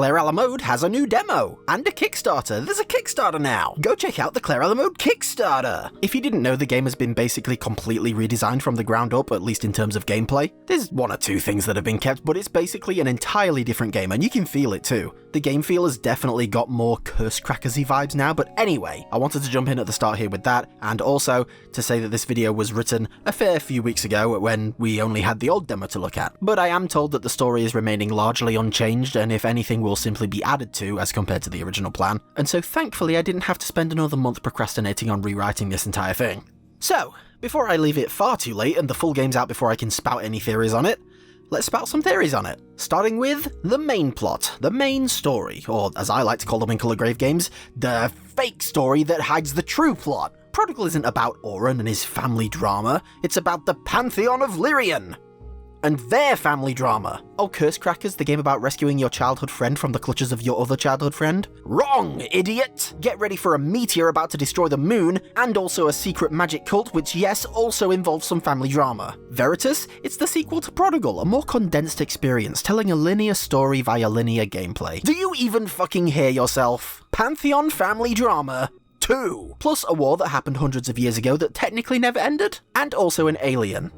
Claire a la Mode has a new demo, and a Kickstarter. There's a Kickstarter now! Go check out the Claire a la Mode Kickstarter! If you didn't know, the game has been basically completely redesigned from the ground up, at least in terms of gameplay. There's one or two things that have been kept, but it's basically an entirely different game, and you can feel it too. The game feel has definitely got more Curse Crackers-y vibes now, but anyway, I wanted to jump in at the start here with that, and also to say that this video was written a fair few weeks ago when we only had the old demo to look at. But I am told that the story is remaining largely unchanged, and if anything will simply be added to as compared to the original plan, and so thankfully I didn't have to spend another month procrastinating on rewriting this entire thing. So, before I leave it far too late and the full game's out before I can spout any theories on it, let's spout some theories on it, starting with the main plot, the main story, or as I like to call them in Colorgrave games, the fake story that hides the true plot. Prodigal isn't about Oren and his family drama, it's about the Pantheon of Lyrian and their family drama. Oh, Curse Crackers, the game about rescuing your childhood friend from the clutches of your other childhood friend? Wrong, idiot! Get ready for a meteor about to destroy the moon, and also a secret magic cult which, yes, also involves some family drama. Veritas, it's the sequel to Prodigal, a more condensed experience, telling a linear story via linear gameplay. Do you even fucking hear yourself? Pantheon family drama 2, plus a war that happened hundreds of years ago that technically never ended, and also an alien.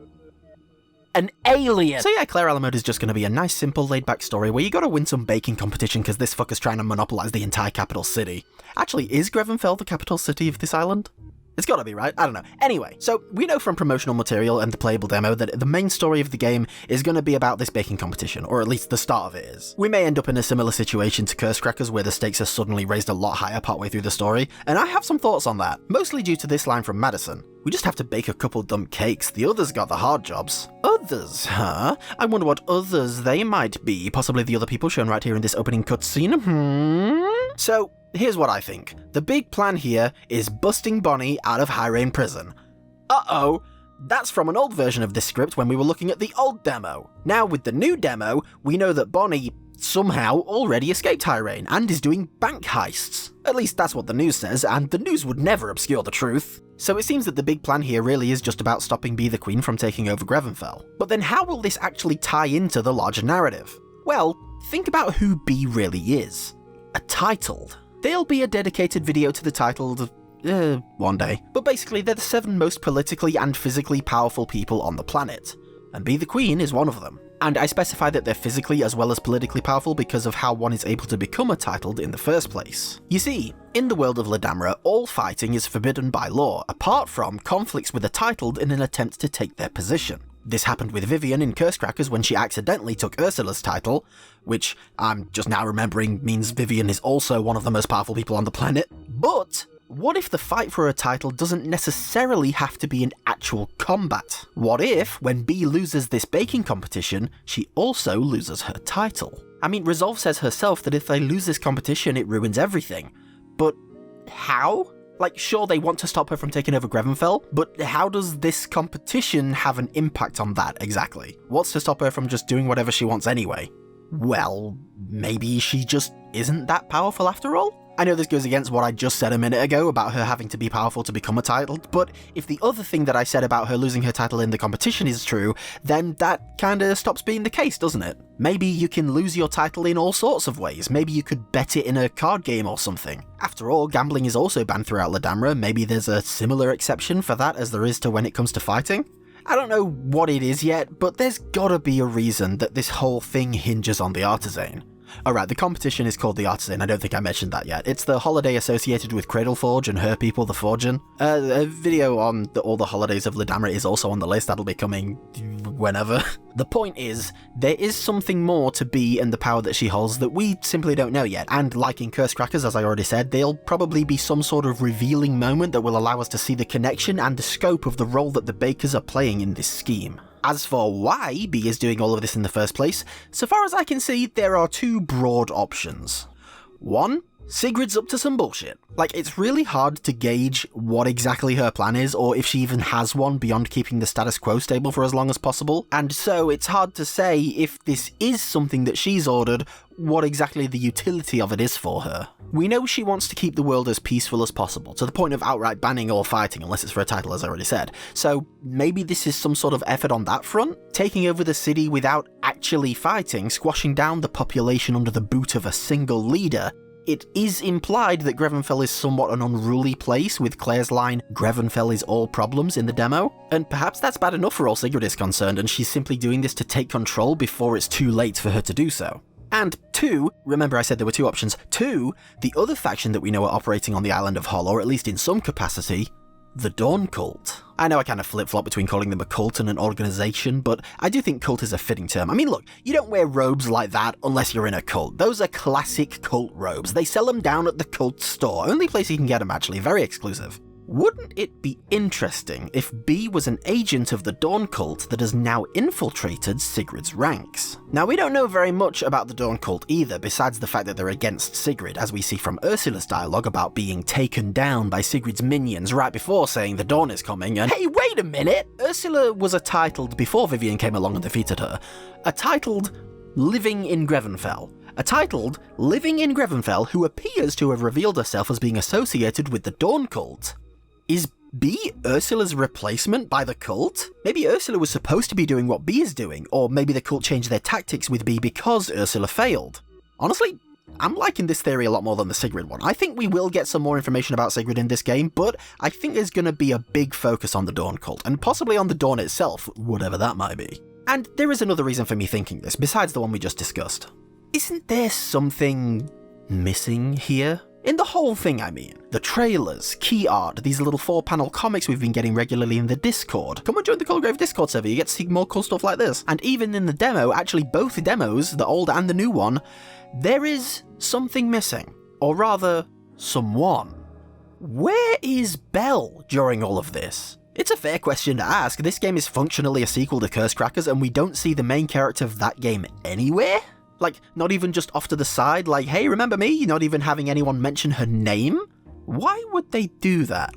An alien! So yeah, Claire a la Mode is just going to be a nice, simple, laid-back story where you gotta win some baking competition because this fucker's trying to monopolise the entire capital city. Actually, is Grevenfell the capital city of this island? It's gotta be, right? I don't know. Anyway, so we know from promotional material and the playable demo that the main story of the game is going to be about this baking competition, or at least the start of it is. We may end up in a similar situation to Curse Crackers where the stakes are suddenly raised a lot higher partway through the story, and I have some thoughts on that, mostly due to this line from Madison. We just have to bake a couple dumb cakes, the others got the hard jobs. Others, huh? I wonder what others they might be, possibly the other people shown right here in this opening cutscene, So, here's what I think. The big plan here is busting Bonnie out of High Rain Prison. Uh-oh, that's from an old version of this script when we were looking at the old demo. Now with the new demo, we know that Bonnie somehow already escaped High Rain and is doing bank heists. At least that's what the news says, and the news would never obscure the truth. So it seems that the big plan here really is just about stopping Be the Queen from taking over Grevenfell. But then how will this actually tie into the larger narrative? Well, think about who Be really is. A titled. There'll be a dedicated video to the titled one day. But basically they're the 7 most politically and physically powerful people on the planet, and Be the Queen is one of them. And I specify that they're physically as well as politically powerful because of how one is able to become a titled in the first place. You see, in the world of Ledamra, all fighting is forbidden by law, apart from conflicts with a titled in an attempt to take their position. This happened with Vivian in Curse Crackers when she accidentally took Ursula's title, which I'm just now remembering means Vivian is also one of the most powerful people on the planet. But what if the fight for a title doesn't necessarily have to be in actual combat? What if, when Bee loses this baking competition, she also loses her title? I mean, Resolve says herself that if they lose this competition, it ruins everything. But how? Like, sure, they want to stop her from taking over Grevenfell, but how does this competition have an impact on that exactly? What's to stop her from just doing whatever she wants anyway? Well, maybe she just isn't that powerful after all? I know this goes against what I just said a minute ago about her having to be powerful to become a title, but if the other thing that I said about her losing her title in the competition is true, then that kinda stops being the case, doesn't it? Maybe you can lose your title in all sorts of ways. Maybe you could bet it in a card game or something. After all, gambling is also banned throughout Ledamra. Maybe there's a similar exception for that as there is to when it comes to fighting. I don't know what it is yet, but there's gotta be a reason that this whole thing hinges on the Artisan. Alright, the competition is called the Artisan, I don't think I mentioned that yet. It's the holiday associated with Cradleforge and her people, the Forgin. A video on all the holidays of Ledamra is also on the list, that'll be coming whenever. The point is, there is something more to Bee and the power that she holds that we simply don't know yet, and like in Curse Crackers, as I already said, there'll probably be some sort of revealing moment that will allow us to see the connection and the scope of the role that the Bakers are playing in this scheme. As for why Bee is doing all of this in the first place, so far as I can see, there are 2 broad options. 1, Sigrid's up to some bullshit. Like, it's really hard to gauge what exactly her plan is, or if she even has one beyond keeping the status quo stable for as long as possible, and so it's hard to say if this is something that she's ordered, what exactly the utility of it is for her. We know she wants to keep the world as peaceful as possible, to the point of outright banning all fighting, unless it's for a title, as I already said. So maybe this is some sort of effort on that front? Taking over the city without actually fighting, squashing down the population under the boot of a single leader. It is implied that Grevenfell is somewhat an unruly place, with Claire's line, "Grevenfell is all problems," in the demo, and perhaps that's bad enough for all Sigrid is concerned, and she's simply doing this to take control before it's too late for her to do so. And 2, remember I said there were 2 options, 2, the other faction that we know are operating on the island of Hull, or at least in some capacity, the Dawn Cult. I know I kind of flip-flop between calling them a cult and an organisation, but I do think cult is a fitting term. I mean, look, you don't wear robes like that unless you're in a cult. Those are classic cult robes. They sell them down at the cult store. Only place you can get them, actually. Very exclusive. Wouldn't it be interesting if B was an agent of the Dawn Cult that has now infiltrated Sigrid's ranks? Now, we don't know very much about the Dawn Cult either, besides the fact that they're against Sigrid, as we see from Ursula's dialogue about being taken down by Sigrid's minions right before saying the dawn is coming, and hey, wait a minute! Ursula was a titled, before Vivienne came along and defeated her, a titled Living in Grevenfell. A titled Living in Grevenfell who appears to have revealed herself as being associated with the Dawn Cult. Is B Ursula's replacement by the cult? Maybe Ursula was supposed to be doing what B is doing, or maybe the cult changed their tactics with B because Ursula failed. Honestly, I'm liking this theory a lot more than the Sigrid one. I think we will get some more information about Sigrid in this game, but I think there's going to be a big focus on the Dawn Cult, and possibly on the Dawn itself, whatever that might be. And there is another reason for me thinking this, besides the one we just discussed. Isn't there something missing here? In the whole thing, I mean. The trailers, key art, these little 4-panel comics we've been getting regularly in the Discord. Come and join the Colorgrave Discord server, you get to see more cool stuff like this. And even in the demo, actually both demos, the old and the new one, there is something missing. Or rather, someone. Where is Belle during all of this? It's a fair question to ask. This game is functionally a sequel to Curse Crackers, and we don't see the main character of that game anywhere? Like, not even just off to the side, like, hey, remember me? Not even having anyone mention her name? Why would they do that?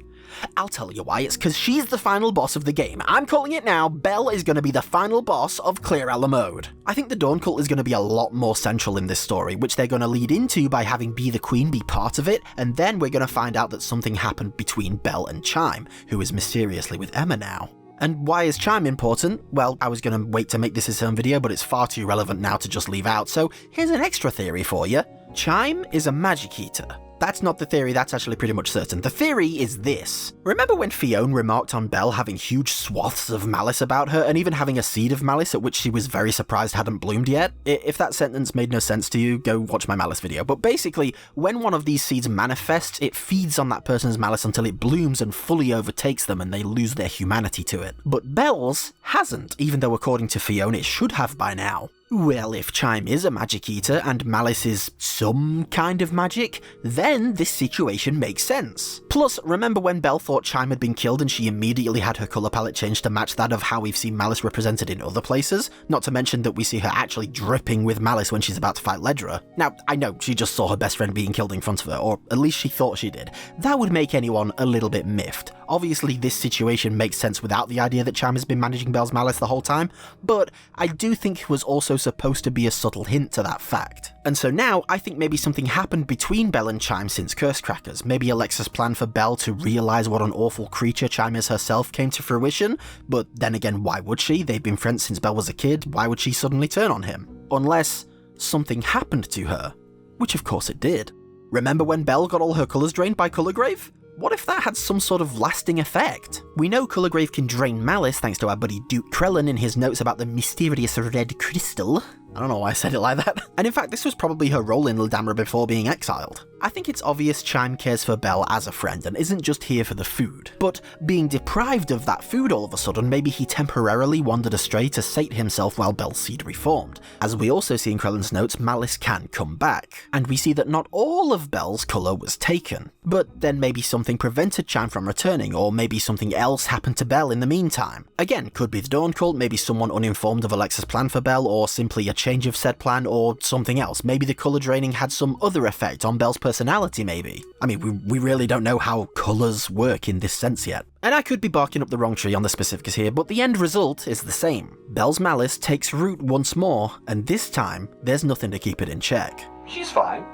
I'll tell you why. It's because she's the final boss of the game. I'm calling it now. Belle is going to be the final boss of Clear Ella Mode. I think the Dawn Cult is going to be a lot more central in this story, which they're going to lead into by having Be the Queen be part of it, and then we're going to find out that something happened between Belle and Chime, who is mysteriously with Emma now. And why is Chime important? Well, I was going to wait to make this its own video, but it's far too relevant now to just leave out, so here's an extra theory for you. Chime is a magic eater. That's not the theory, that's actually pretty much certain. The theory is this. Remember when Fionn remarked on Belle having huge swaths of malice about her, and even having a seed of malice at which she was very surprised hadn't bloomed yet? If that sentence made no sense to you, go watch my malice video. But basically, when one of these seeds manifests, it feeds on that person's malice until it blooms and fully overtakes them and they lose their humanity to it. But Belle's hasn't, even though according to Fionn it should have by now. Well, if Chime is a magic eater and Malice is some kind of magic, then this situation makes sense. Plus, remember when Belle thought Chime had been killed and she immediately had her colour palette changed to match that of how we've seen Malice represented in other places? Not to mention that we see her actually dripping with malice when she's about to fight Ledra. Now, I know she just saw her best friend being killed in front of her, or at least she thought she did. That would make anyone a little bit miffed. Obviously, this situation makes sense without the idea that Chime has been managing Belle's malice the whole time, but I do think it was also supposed to be a subtle hint to that fact. And so now, I think maybe something happened between Belle and Chime since Curse Crackers. Maybe Alexa's plan for Belle to realise what an awful creature Chime is herself came to fruition, but then again, why would she? They've been friends since Belle was a kid, why would she suddenly turn on him? Unless something happened to her, which of course it did. Remember when Belle got all her colours drained by Colorgrave? What if that had some sort of lasting effect? We know Colorgrave can drain malice thanks to our buddy Duke Krellin in his notes about the mysterious red crystal. I don't know why I said it like that. And in fact, this was probably her role in Ladamra before being exiled. I think it's obvious Chime cares for Belle as a friend and isn't just here for the food. But being deprived of that food all of a sudden, maybe he temporarily wandered astray to sate himself while Belle's seed reformed. As we also see in Krellin's notes, malice can come back. And we see that not all of Belle's colour was taken. But then maybe something prevented Chime from returning, or maybe something else happened to Belle in the meantime. Again, could be the Dawn Cult, maybe someone uninformed of Alexa's plan for Belle, or simply a change of said plan, or something else. Maybe the colour draining had some other effect on Belle's personality, maybe. I mean, we really don't know how colours work in this sense yet. And I could be barking up the wrong tree on the specifics here, but the end result is the same. Belle's malice takes root once more, and this time, there's nothing to keep it in check. She's fine.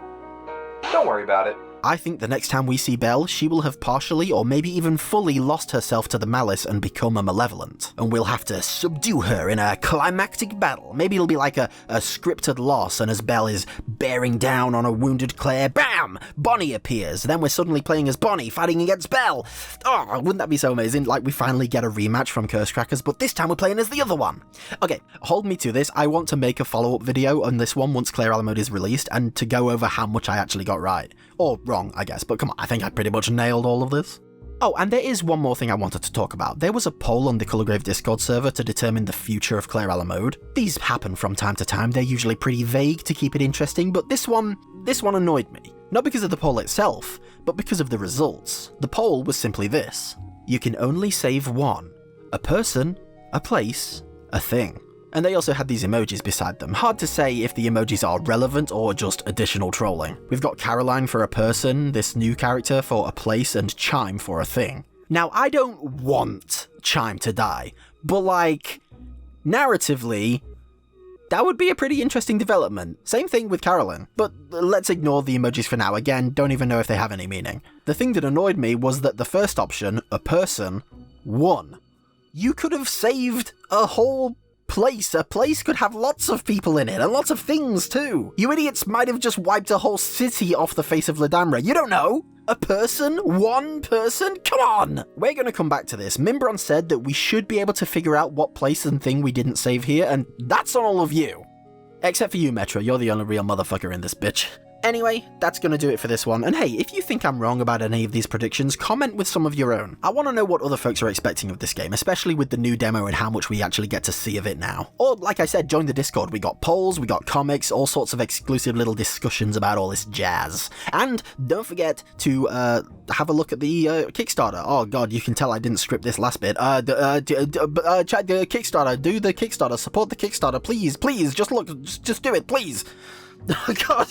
Don't worry about it. I think the next time we see Belle, she will have partially or maybe even fully lost herself to the malice and become a malevolent. And we'll have to subdue her in a climactic battle. Maybe it'll be like a scripted loss, and as Belle is bearing down on a wounded Claire, BAM! Bonnie appears. Then we're suddenly playing as Bonnie, fighting against Belle. Oh, wouldn't that be so amazing? Like, we finally get a rematch from Curse Crackers, but this time we're playing as the other one. Okay, hold me to this. I want to make a follow-up video on this one once Claire Alamode is released, and to go over how much I actually got right. Or wrong, I guess, but come on, I think I pretty much nailed all of this. Oh, and there is one more thing I wanted to talk about. There was a poll on the Colorgrave Discord server to determine the future of Claire Alamode. These happen from time to time, they're usually pretty vague to keep it interesting, but this one annoyed me. Not because of the poll itself, but because of the results. The poll was simply this: you can only save one. A person, a place, a thing. And they also had these emojis beside them. Hard to say if the emojis are relevant or just additional trolling. We've got Caroline for a person, this new character for a place, and Chime for a thing. Now, I don't want Chime to die, but like, narratively, that would be a pretty interesting development. Same thing with Caroline, but let's ignore the emojis for now. Again, don't even know if they have any meaning. The thing that annoyed me was that the first option, a person, won. You could have saved a whole place. A place could have lots of people in it, and lots of things too. You idiots might have just wiped a whole city off the face of Ladamra. You don't know. A person? One person? Come on! We're gonna come back to this. Mimbron said that we should be able to figure out what place and thing we didn't save here, and that's on all of you. Except for you, Metro. You're the only real motherfucker in this bitch. Anyway, that's gonna do it for this one, and hey, if you think I'm wrong about any of these predictions, comment with some of your own. I want to know what other folks are expecting of this game, especially with the new demo and how much we actually get to see of it now. Or, like I said, join the Discord. We got polls, we got comics, all sorts of exclusive little discussions about all this jazz. And don't forget to have a look at the Kickstarter. Oh god, you can tell I didn't script this last bit. Chat the Kickstarter, do the Kickstarter, support the Kickstarter, please, just look, just do it, please. Oh god.